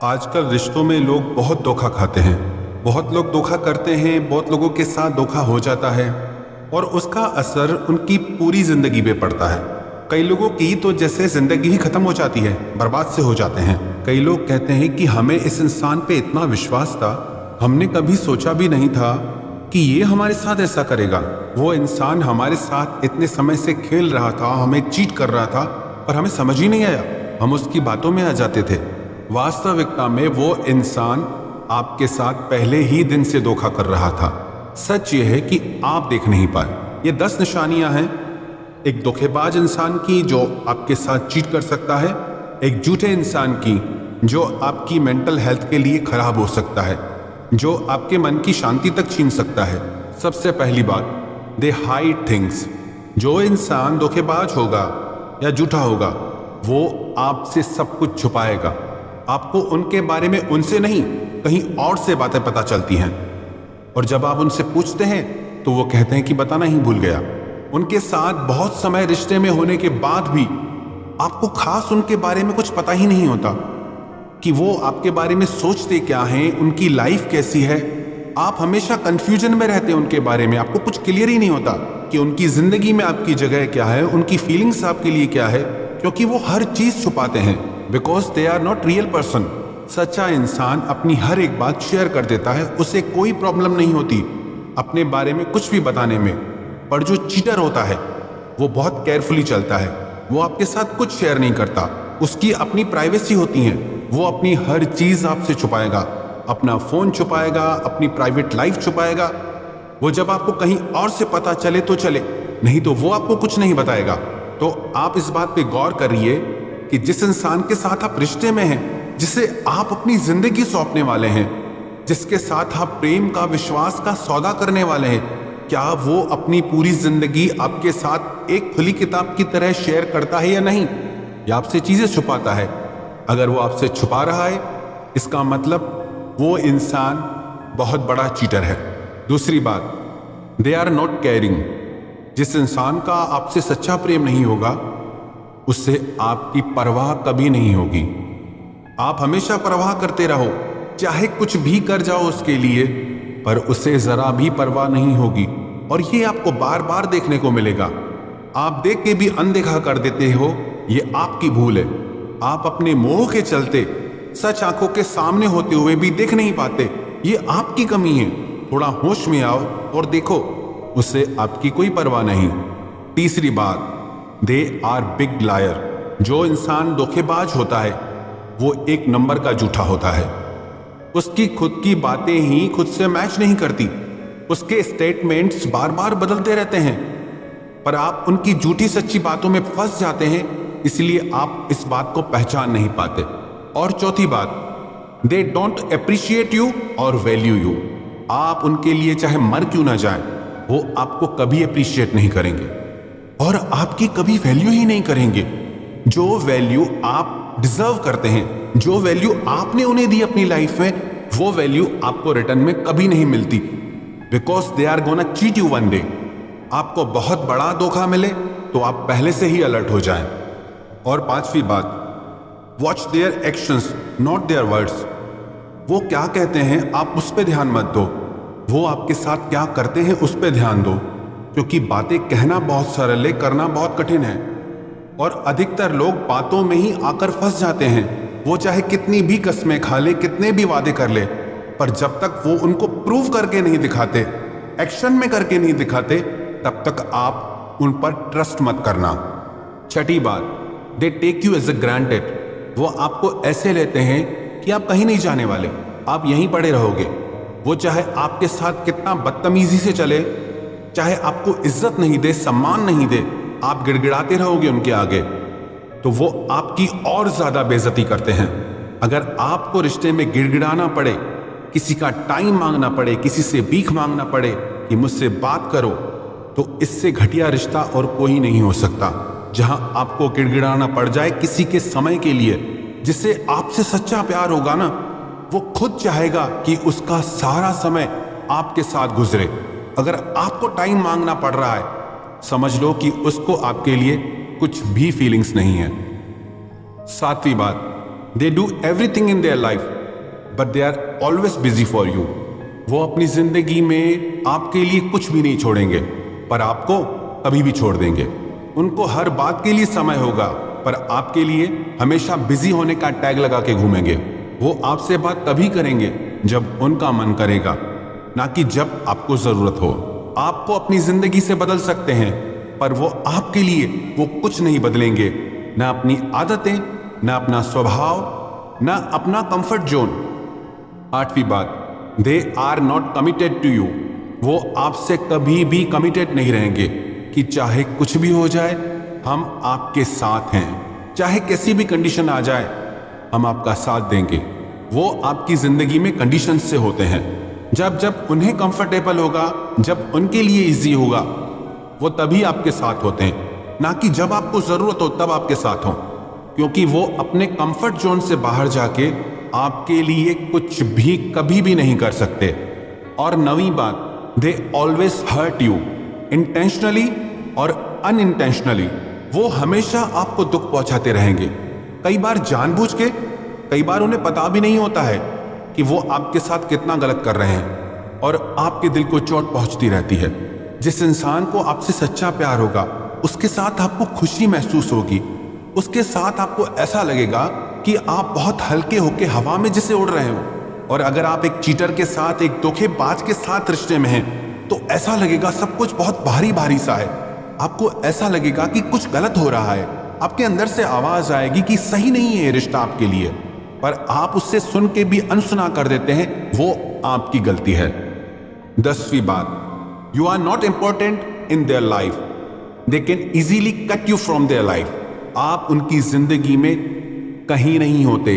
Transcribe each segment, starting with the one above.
आजकल रिश्तों में लोग बहुत धोखा खाते हैं। बहुत लोग धोखा करते हैं, बहुत लोगों के साथ धोखा हो जाता है और उसका असर उनकी पूरी जिंदगी पे पड़ता है। कई लोगों की तो जैसे जिंदगी ही खत्म हो जाती है, बर्बाद से हो जाते हैं। कई लोग कहते हैं कि हमें इस इंसान पे इतना विश्वास था, हमने कभी सोचा भी नहीं था कि ये हमारे साथ ऐसा करेगा। वो इंसान हमारे साथ इतने समय से खेल रहा था, हमें चीट कर रहा था, पर हमें समझ ही नहीं आया। हम उसकी बातों में आ जाते थे। वास्तविकता में वो इंसान आपके साथ पहले ही दिन से धोखा कर रहा था। सच ये है कि आप देख नहीं पाए। ये 10 निशानियां हैं एक धोखेबाज इंसान की जो आपके साथ चीट कर सकता है, एक झूठे इंसान की जो आपकी मेंटल हेल्थ के लिए खराब हो सकता है, जो आपके मन की शांति तक छीन सकता है। सबसे पहली बात, दे हाइड थिंग्स। जो इंसान धोखेबाज होगा या झूठा होगा वो आपसे सब कुछ छुपाएगा। आपको उनके बारे में उनसे नहीं, कहीं और से बातें पता चलती हैं और जब आप उनसे पूछते हैं तो वो कहते हैं कि बताना ही भूल गया। उनके साथ बहुत समय रिश्ते में होने के बाद भी आपको खास उनके बारे में कुछ पता ही नहीं होता कि वो आपके बारे में सोचते क्या हैं, उनकी लाइफ कैसी है। आप हमेशा कंफ्यूजन में रहते हैं उनके बारे में। आपको कुछ क्लियर ही नहीं होता कि उनकी जिंदगी में आपकी जगह क्या है, उनकी फीलिंग्स आपके लिए क्या है, क्योंकि वो हर चीज छुपाते हैं। Because they are not real person. सच्चा इंसान अपनी हर एक बात शेयर कर देता है, उसे कोई प्रॉब्लम नहीं होती अपने बारे में कुछ भी बताने में। पर जो चीटर होता है वो बहुत केयरफुली चलता है। वो आपके साथ कुछ शेयर नहीं करता, उसकी अपनी प्राइवेसी होती है। वो अपनी हर चीज आपसे छुपाएगा, अपना फोन छुपाएगा, अपनी प्राइवेट लाइफ छुपाएगा। वो जब आपको कहीं और से पता चले तो चले, नहीं तो वो आपको कुछ नहीं बताएगा। तो आप इस बात पे गौर करिए कि जिस इंसान के साथ आप रिश्ते में हैं, जिसे आप अपनी जिंदगी सौंपने वाले हैं, जिसके साथ आप प्रेम का, विश्वास का सौदा करने वाले हैं, क्या वो अपनी पूरी जिंदगी आपके साथ एक खुली किताब की तरह शेयर करता है या नहीं, या आपसे चीजें छुपाता है? अगर वो आपसे छुपा रहा है, इसका मतलब वो इंसान बहुत बड़ा चीटर है। दूसरी बात, दे आर नॉट केयरिंग। जिस इंसान का आपसे सच्चा प्रेम नहीं होगा उससे आपकी परवाह कभी नहीं होगी। आप हमेशा परवाह करते रहो, चाहे कुछ भी कर जाओ उसके लिए, पर उसे जरा भी परवाह नहीं होगी और ये आपको बार बार देखने को मिलेगा। आप देख के भी अनदेखा कर देते हो, ये आपकी भूल है। आप अपने मोह के चलते सच आंखों के सामने होते हुए भी देख नहीं पाते, ये आपकी कमी है। थोड़ा होश में आओ और देखो, उससे आपकी कोई परवाह नहीं। तीसरी बात, दे आर बिग लायर। जो इंसान धोखेबाज होता है वो एक नंबर का झूठा होता है। उसकी खुद की बातें ही खुद से मैच नहीं करती, उसके स्टेटमेंट्स बार बार बदलते रहते हैं, पर आप उनकी झूठी सच्ची बातों में फंस जाते हैं, इसलिए आप इस बात को पहचान नहीं पाते। और चौथी बात, दे डोंट अप्रिशिएट यू और वैल्यू यू। आप उनके लिए चाहे मर क्यों ना जाए, वो आपको कभी अप्रिशिएट नहीं करेंगे और आपकी कभी वैल्यू ही नहीं करेंगे। जो वैल्यू आप डिजर्व करते हैं, जो वैल्यू आपने उन्हें दी अपनी लाइफ में, वो वैल्यू आपको रिटर्न में कभी नहीं मिलती। Because they are gonna cheat you one day. आपको बहुत बड़ा धोखा मिले तो आप पहले से ही अलर्ट हो जाएं। और पांचवी बात, watch their actions not their words. वो क्या कहते हैं आप उस पर ध्यान मत दो, वो आपके साथ क्या करते हैं उस पर ध्यान दो, क्योंकि बातें कहना बहुत सरल है, करना बहुत कठिन है। और अधिकतर लोग बातों में ही आकर फंस जाते हैं। वो चाहे कितनी भी कस्में खा ले, कितने भी वादे कर ले, पर जब तक वो उनको प्रूव करके नहीं दिखाते, एक्शन में करके नहीं दिखाते, तब तक आप उन पर ट्रस्ट मत करना। छठी बात, they take you as a granted. वो आपको ऐसे लेते हैं कि आप कहीं नहीं जाने वाले, आप यहीं पड़े रहोगे। वो चाहे आपके साथ कितना बदतमीजी से चले, चाहे आपको इज्जत नहीं दे, सम्मान नहीं दे, आप गिड़गिड़ाते रहोगे उनके आगे, तो वो आपकी और ज्यादा बेइज्जती करते हैं। अगर आपको रिश्ते में गिड़गिड़ाना पड़े, किसी का टाइम मांगना पड़े, किसी से भीख मांगना पड़े कि मुझसे बात करो, तो इससे घटिया रिश्ता और कोई नहीं हो सकता। जहां आपको गिड़गिड़ाना पड़ जाए किसी के समय के लिए, जिससे आपसे सच्चा प्यार होगा ना, वो खुद चाहेगा कि उसका सारा समय आपके साथ गुजरे। अगर आपको टाइम मांगना पड़ रहा है, समझ लो कि उसको आपके लिए कुछ भी फीलिंग्स नहीं है। सातवीं बात, they do everything in their life but they are always busy for you. वो अपनी जिंदगी में आपके लिए कुछ भी नहीं छोड़ेंगे, पर आपको कभी भी छोड़ देंगे। उनको हर बात के लिए समय होगा, पर आपके लिए हमेशा बिजी होने का टैग लगा के घूमेंगे। वो आपसे बात तभी करेंगे जब उनका मन करेगा, ना कि जब आपको जरूरत हो। आपको अपनी जिंदगी से बदल सकते हैं, पर वो आपके लिए वो कुछ नहीं बदलेंगे, ना अपनी आदतें, ना अपना स्वभाव, ना अपना कंफर्ट जोन। 8वीं बात, they are not committed to you. वो आपसे कभी भी कमिटेड नहीं रहेंगे कि चाहे कुछ भी हो जाए हम आपके साथ हैं, चाहे कैसी भी कंडीशन आ जाए हम आपका साथ देंगे। वो आपकी जिंदगी में कंडीशन से होते हैं। जब जब उन्हें कंफर्टेबल होगा, जब उनके लिए इजी होगा, वो तभी आपके साथ होते हैं, ना कि जब आपको जरूरत हो तब आपके साथ हो, क्योंकि वो अपने कंफर्ट जोन से बाहर जाके आपके लिए कुछ भी कभी भी नहीं कर सकते। और 9वीं बात, they always hurt you intentionally और अनइंटेंशनली। वो हमेशा आपको दुख पहुंचाते रहेंगे, कई बार जानबूझ के, कई बार उन्हें पता भी नहीं होता है कि वो आपके साथ कितना गलत कर रहे हैं, और आपके दिल को चोट पहुंचती रहती है। जिस इंसान को आपसे सच्चा प्यार होगा उसके साथ आपको खुशी महसूस होगी, उसके साथ आपको ऐसा लगेगा कि आप बहुत हल्के होके हवा में जैसे उड़ रहे हो। और अगर आप एक चीटर के साथ, एक धोखेबाज के साथ रिश्ते में हैं, तो ऐसा लगेगा सब कुछ बहुत भारी भारी सा है। आपको ऐसा लगेगा कि कुछ गलत हो रहा है, आपके अंदर से आवाज आएगी कि सही नहीं है ये रिश्ता आपके लिए, पर आप उससे सुन के भी अनसुना कर देते हैं। वो आपकी गलती है। 10वीं बात, you are not important in their life, they can easily cut you from their life. आप उनकी जिंदगी में कहीं नहीं होते,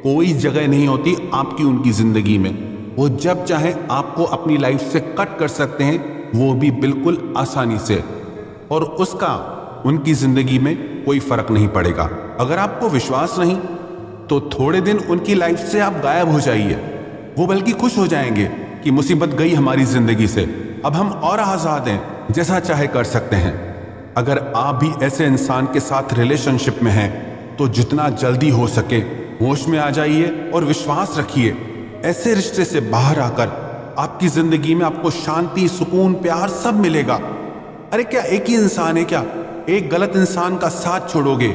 कोई जगह नहीं होती आपकी उनकी जिंदगी में। वो जब चाहे आपको अपनी लाइफ से कट कर सकते हैं, वो भी बिल्कुल आसानी से, और उसका उनकी जिंदगी में कोई फर्क नहीं पड़ेगा। अगर आपको विश्वास नहीं तो थोड़े दिन उनकी लाइफ से आप गायब हो जाइए, वो बल्कि खुश हो जाएंगे कि मुसीबत गई हमारी जिंदगी से, अब हम और आजाद हैं, जैसा चाहे कर सकते हैं। अगर आप भी ऐसे इंसान के साथ रिलेशनशिप में हैं तो जितना जल्दी हो सके होश में आ जाइए और विश्वास रखिए। ऐसे रिश्ते से बाहर आकर आपकी जिंदगी में आपको शांति, सुकून, प्यार सब मिलेगा। अरे क्या एक ही इंसान है क्या? एक गलत इंसान का साथ छोड़ोगे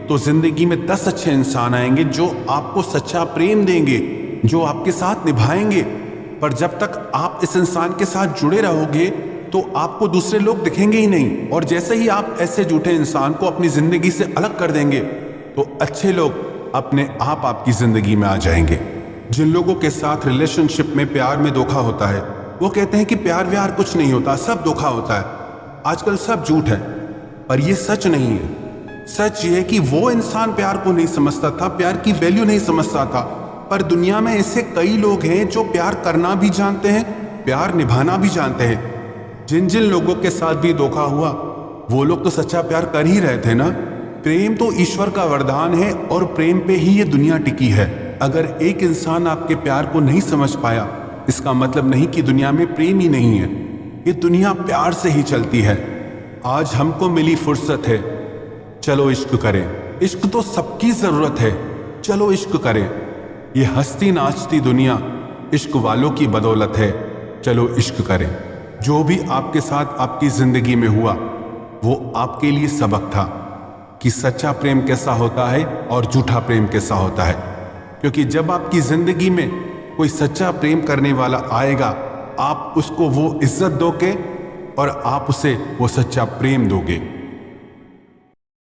तो जिंदगी में 10 अच्छे इंसान आएंगे जो आपको सच्चा प्रेम देंगे, जो आपके साथ निभाएंगे। पर जब तक आप इस इंसान के साथ जुड़े रहोगे तो आपको दूसरे लोग दिखेंगे ही नहीं, और जैसे ही आप ऐसे झूठे इंसान को अपनी जिंदगी से अलग कर देंगे तो अच्छे लोग अपने आप आपकी जिंदगी में आ जाएंगे। जिन लोगों के साथ रिलेशनशिप में, प्यार में धोखा होता है, वो कहते हैं कि प्यार व्यार कुछ नहीं होता, सब धोखा होता है, आजकल सब झूठ है। पर ये सच नहीं है। सच ये है कि वो इंसान प्यार को नहीं समझता था, प्यार की वैल्यू नहीं समझता था। पर दुनिया में ऐसे कई लोग हैं जो प्यार करना भी जानते हैं, प्यार निभाना भी जानते हैं। जिन जिन लोगों के साथ भी धोखा हुआ वो लोग तो सच्चा प्यार कर ही रहे थे ना। प्रेम तो ईश्वर का वरदान है और प्रेम पे ही ये दुनिया टिकी है। अगर एक इंसान आपके प्यार को नहीं समझ पाया, इसका मतलब नहीं कि दुनिया में प्रेम ही नहीं है। ये दुनिया प्यार से ही चलती है। आज हमको मिली फुर्सत है, चलो इश्क करें। इश्क तो सबकी जरूरत है, चलो इश्क करें। ये हंसती नाचती दुनिया इश्क वालों की बदौलत है, चलो इश्क करें। जो भी आपके साथ आपकी जिंदगी में हुआ वो आपके लिए सबक था कि सच्चा प्रेम कैसा होता है और झूठा प्रेम कैसा होता है। क्योंकि जब आपकी जिंदगी में कोई सच्चा प्रेम करने वाला आएगा, आप उसको वो इज्जत दोगे और आप उसे वो सच्चा प्रेम दोगे।